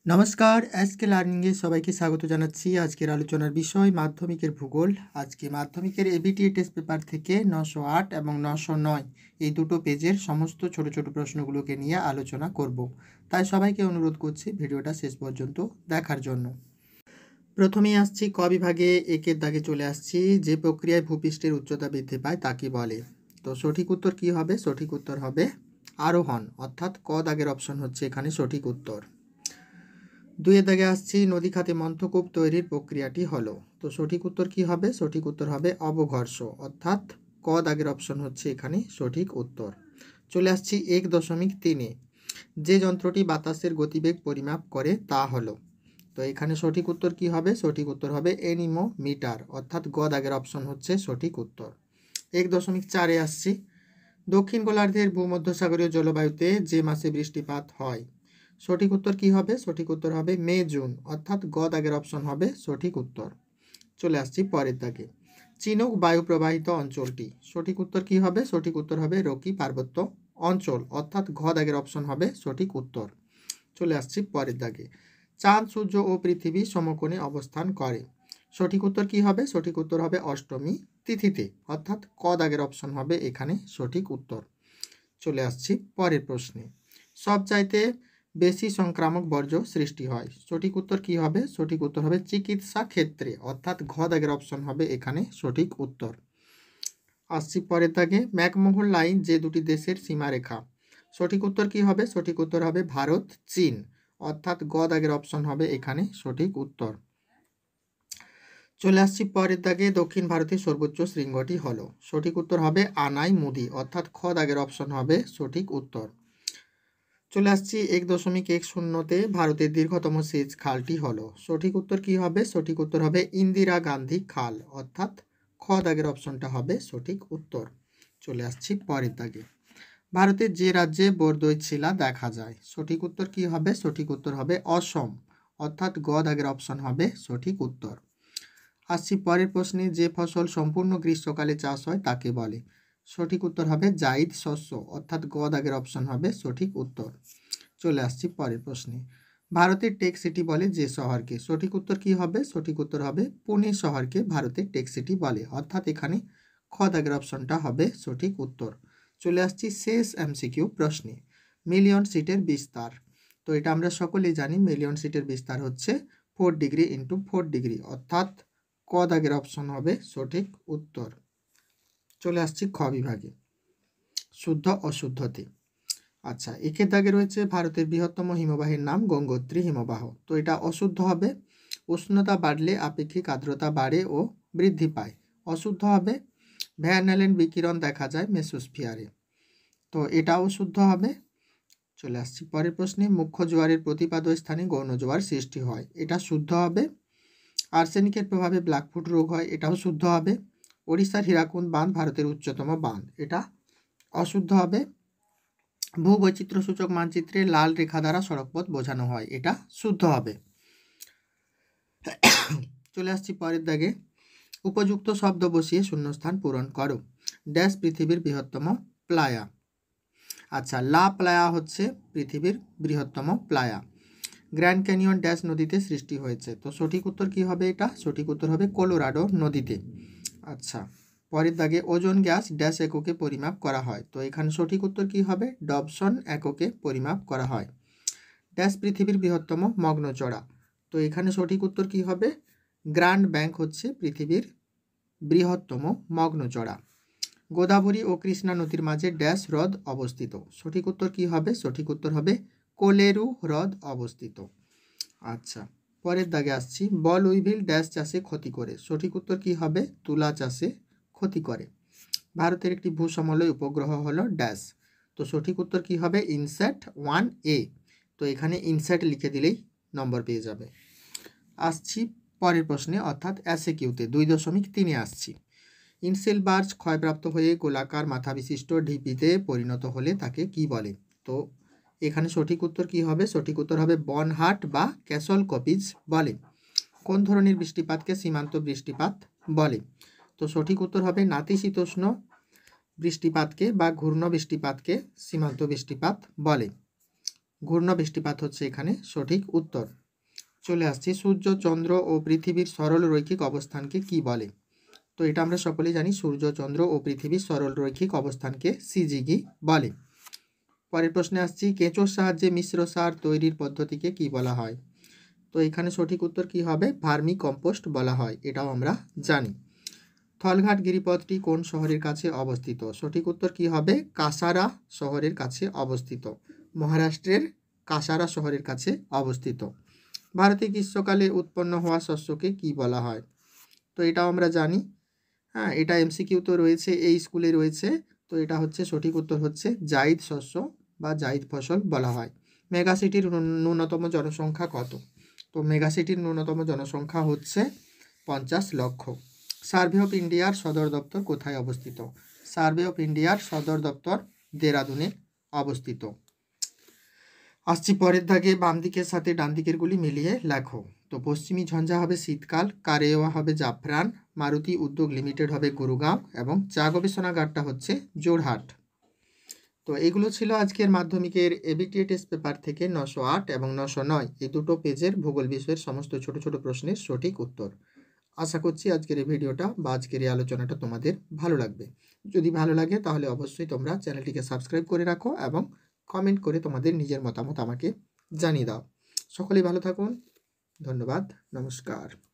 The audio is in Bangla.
নমস্কার, এসকে লার্নিংয়ে সবাইকে স্বাগত জানাচ্ছি। আজকের আলোচনার বিষয় মাধ্যমিকের ভূগোল। আজকে মাধ্যমিকের এবিটিএ টেস্ট পেপার থেকে 908 এবং 909 এই দুটো পেজের সমস্ত ছোট ছোট প্রশ্নগুলোকে নিয়ে আলোচনা করব। তাই সবাইকে অনুরোধ করছি ভিডিওটা শেষ পর্যন্ত দেখার জন্য। প্রথমেই আসছি ক বিভাগে, একের দাগে চলে আসছি। যে প্রক্রিয়ায় ভূপৃষ্ঠের উচ্চতা বৃদ্ধি পায় তাকে বলে। তো সঠিক উত্তর কি হবে? সঠিক উত্তর হবে আরোহণ, অর্থাৎ ক দাগের অপশন হচ্ছে এখানে সঠিক উত্তর। দুইয়ের দাগে আসছি, নদী খাতে মন্থকূপ তৈরির প্রক্রিয়াটি হলো। তো সঠিক উত্তর কি হবে? সঠিক উত্তর হবে অবঘর্ষ, অর্থাৎ ক দাগের অপশন হচ্ছে এখানে সঠিক উত্তর। চলে আসছি 1.3-এ। যে যন্ত্রটি বাতাসের গতিবেগ পরিমাপ করে তা হলো। তো এখানে সঠিক উত্তর কি হবে? সঠিক উত্তর হবে এনিমোমিটার, অর্থাৎ গ দাগের অপশন হচ্ছে সঠিক উত্তর। 1.4-এ আসছি, দক্ষিণ গোলার্ধের ভূমধ্যসাগরীয় জলবায়ুতে যে মাসে বৃষ্টিপাত হয়। সঠিক উত্তর কি হবে? সঠিক উত্তর হবে মে জুন, অর্থাৎ গ দাগের অপশন হবে সঠিক উত্তর। চলে আসছি পরের দাগে, চিনুক বায়ু প্রবাহিত অঞ্চলটি। সঠিক উত্তর কি হবে? সঠিক উত্তর হবে রকি পার্বত্য অঞ্চল, অর্থাৎ ঘ দাগের অপশন হবে সঠিক উত্তর। চলে আসছি পরের দাগে, চাঁদ সূর্য ও পৃথিবী সমকোণে অবস্থান করে। সঠিক উত্তর কি হবে? সঠিক উত্তর হবে অষ্টমী তিথিতে, অর্থাৎ ক দাগের অপশন হবে এখানে সঠিক উত্তর। চলে আসছি পরের প্রশ্নে, সবচাইতে বেশি সংক্রামক বর্জ্য সৃষ্টি হয়। সঠিক উত্তর কি হবে? সঠিক উত্তর হবে চিকিৎসা ক্ষেত্রে, অর্থাৎ ঘ দাগের অপশন হবে এখানে সঠিক উত্তর। আসছি পরের দাগে, ম্যাকমোহন লাইন যে দুটি দেশের সীমারেখা। সঠিক উত্তর কি হবে? সঠিক উত্তর হবে ভারত চীন, অর্থাৎ গ দাগের অপশন হবে এখানে সঠিক উত্তর। চলে আসছি পরের দাগে, দক্ষিণ ভারতের সর্বোচ্চ শৃঙ্গটি হলো। সঠিক উত্তর হবে আনাই মুদি, অর্থাৎ খ দাগের অপশন হবে সঠিক উত্তর। চলে আসছি 1.10-তে, ভারতের দীর্ঘতম সেচ খালটি হলো। সঠিক উত্তর কি হবে? সঠিক উত্তর হবে ইন্দিরা গান্ধী খাল, অর্থাৎ খ দাগের অপশনটা হবে সঠিক উত্তর। চলে আসছি পরের দাগে, ভারতের যে রাজ্যে বোরদই শিলা দেখা যায়। সঠিক উত্তর কি হবে? সঠিক উত্তর হবে অসম, অর্থাৎ গ দাগের অপশন হবে সঠিক উত্তর। আসছি পরের প্রশ্নে, যে ফসল সম্পূর্ণ গ্রীষ্মকালে চাষ হয় তাকে বলে। সঠিক উত্তর হবে জাইদ শস্য, অর্থাৎ গ দাগের অপশন হবে সঠিক উত্তর। চলে আসছি পরের প্রশ্নে, ভারতের টেক সিটি বলে যে শহরকে। সঠিক উত্তর কি হবে? সঠিক উত্তর হবে পুনে শহরকে ভারতের টেক সিটি বলে, অর্থাৎ এখানে খ দাগের অপশনটা হবে সঠিক উত্তর। চলে আসছি শেষ এমসিকিউ প্রশ্নে, মিলিয়ন সিটের বিস্তার। তো এটা আমরা সকলেই জানি, মিলিয়ন সিটের বিস্তার হচ্ছে 4 ডিগ্রি ইন্টু 4 ডিগ্রি, অর্থাৎ ক দাগের অপশন হবে সঠিক উত্তর। চলে আসছি খ বিভাগে, শুদ্ধ অশুদ্ধতে। আচ্ছা, একের দাগে রয়েছে ভারতের বৃহত্তম হিমবাহের নাম গঙ্গোত্রী হিমবাহ। তো এটা অশুদ্ধ হবে, উষ্ণতা বাড়লে আপেক্ষিক আর্দ্রতা বাড়ে ও বৃদ্ধি পায়। অশুদ্ধ হবে, ভ্যান অ্যালেন বিকিরণ দেখা যায় মেসোস্ফিয়ারে। তো এটা অশুদ্ধ হবে। চলে আসছি পরের প্রশ্নে, মুখ্য জোয়ারের প্রতিপাদ স্থানে গৌণ জোয়ার সৃষ্টি হয়। এটা শুদ্ধ হবে। আর্সেনিকের প্রভাবে ব্ল্যাকফুট রোগ হয়। এটাও শুদ্ধ হবে। ওড়িশার হীরাকুন্দ বাঁধ ভারতের উচ্চতম বাঁধ। এটা অশুদ্ধ হবে। ভূবৈচিত্র্য সূচক মানচিত্রে লাল রেখা দ্বারা সড়কপথ বোঝানো হয়। এটা শুদ্ধ হবে। চলে আসছি পরের দাগে, উপযুক্ত শব্দ বসিয়ে শূন্যস্থান পূরণ করো। ড্যাশ পৃথিবীর বৃহত্তম প্লায়া। আচ্ছা, লা প্লায়া হচ্ছে পৃথিবীর বৃহত্তম প্লায়া। গ্র্যান্ড ক্যানিয়ন ড্যাশ নদীতে সৃষ্টি হয়েছে। তো সঠিক উত্তর কি হবে? এটা সঠিক উত্তর হবে কলোরাডো নদীতে। আচ্ছা, পরের দাগে, ওজোন গ্যাস ড্যাশ এককে পরিমাপ করা হয়। তো এখানে সঠিক উত্তর কি হবে? ডবসন এককে পরিমাপ করা হয়। ড্যাশ পৃথিবীর বৃহত্তম মগ্নচড়া। তো এখানে সঠিক উত্তর কি হবে? গ্র্যান্ড ব্যাংক হচ্ছে পৃথিবীর বৃহত্তম মগ্নচড়া। গোদাবরী ও কৃষ্ণা নদীর মাঝে ড্যাশ হ্রদ অবস্থিত। সঠিক উত্তর কি হবে? সঠিক উত্তর হবে কোলেরু হ্রদ অবস্থিত। আচ্ছা, পরের দাগে আসছি, বল উইভিল ড্যাশ চাষে ক্ষতি করে। সঠিক উত্তর কি হবে? তুলা চাষে ক্ষতি করে। ভারতের একটি ভূসমলয় উপগ্রহ হলো ড্যাশ। তো সঠিক উত্তর কি হবে? INSAT 1A। তো এখানে ইনস্যাট লিখে দিলেই নম্বর পেয়ে যাবে। আসছি পরের প্রশ্নে, অর্থাৎ এসএকিউতে 2.3-এ আসছি, ইনসেলবার্জ ক্ষয়প্রাপ্ত হয়ে গোলাকার মাথা বিশিষ্ট ঢিপিতে পরিণত হলে তাকে কি বলে? তো এখানে সঠিক উত্তর কি হবে? সঠিক উত্তর হবে বনহাট বা ক্যাসল কপিজ বলে। কোন ধরনের বৃষ্টিপাতকে সীমান্ত বৃষ্টিপাত বলে? তো সঠিক উত্তর হবে নাতিশীতোষ্ণ বৃষ্টিপাতকে বা ঘূর্ণ বৃষ্টিপাতকে সীমান্ত বৃষ্টিপাত বলে। ঘূর্ণ বৃষ্টিপাত হচ্ছে এখানে সঠিক উত্তর। চলে আসছি, সূর্য, চন্দ্র ও পৃথিবীর সরল রৈখিক অবস্থানকে কি বলে? তো এটা আমরা সকলেই জানি, সূর্য, চন্দ্র ও পৃথিবীর সরল রৈখিক অবস্থানকে সিজিগি বলে। পরের প্রশ্নে আসছি, কেঁচোর সাহায্যে মিশ্র সার তৈরির পদ্ধতিকে কি বলা হয়? তো এখানে সঠিক উত্তর কি হবে? ভার্মি কম্পোস্ট বলা হয়, এটাও আমরা জানি। থলঘাট গিরিপথটি কোন শহরের কাছে অবস্থিত? সঠিক উত্তর কি হবে? কাসারা শহরের কাছে অবস্থিত, মহারাষ্ট্রের কাসারা শহরের কাছে অবস্থিত। ভারতে গ্রীষ্মকালে উৎপন্ন হওয়া শস্যকে কি বলা হয়? তো এটাও আমরা জানি, হ্যাঁ, এটা এমসিকিউ তো রয়েছে, এই স্কুলে রয়েছে। তো এটা হচ্ছে সঠিক উত্তর হচ্ছে জাইদ শস্য বা জাইদ ফসল বলা হয়। মেগাসিটির ন্যূনতম জনসংখ্যা কত? তো মেগাসিটির ন্যূনতম জনসংখ্যা হচ্ছে 50 লক্ষ। সার্ভে অফ ইন্ডিয়ার সদর দপ্তর কোথায় অবস্থিত? সার্ভে অফ ইন্ডিয়ার সদর দপ্তর দেরাদুনে অবস্থিত। আসছি পরের দাগে, বাম দিকের সাথে ডান দিকের গুলি মিলিয়ে লেখো। তো পশ্চিমী ঝঞ্ঝা হবে শীতকাল, কারেওয়া হবে জাফরান, মারুতি উদ্যোগ লিমিটেড হবে গুরুগাঁও এবং চা গবেষণাগারটা হচ্ছে জোরহাট। তো এগুলো ছিল আজকের মাধ্যমিকের এবিটিএ টেস্ট পেপার থেকে 908 এবং 909 এই দুটো পেজের ভূগোল বিষয়ের সমস্ত ছোট ছোট প্রশ্নের সঠিক উত্তর। আশা করছি আজকের এই ভিডিওটা বা আজকের এই আলোচনাটা তোমাদের ভালো লাগবে। যদি ভালো লাগে তাহলে অবশ্যই তোমরা চ্যানেলটিকে সাবস্ক্রাইব করে রাখো এবং কমেন্ট করে তোমাদের নিজের মতামত আমাকে জানিয়ে দাও। সকলেই ভালো থাকুন, ধন্যবাদ, নমস্কার।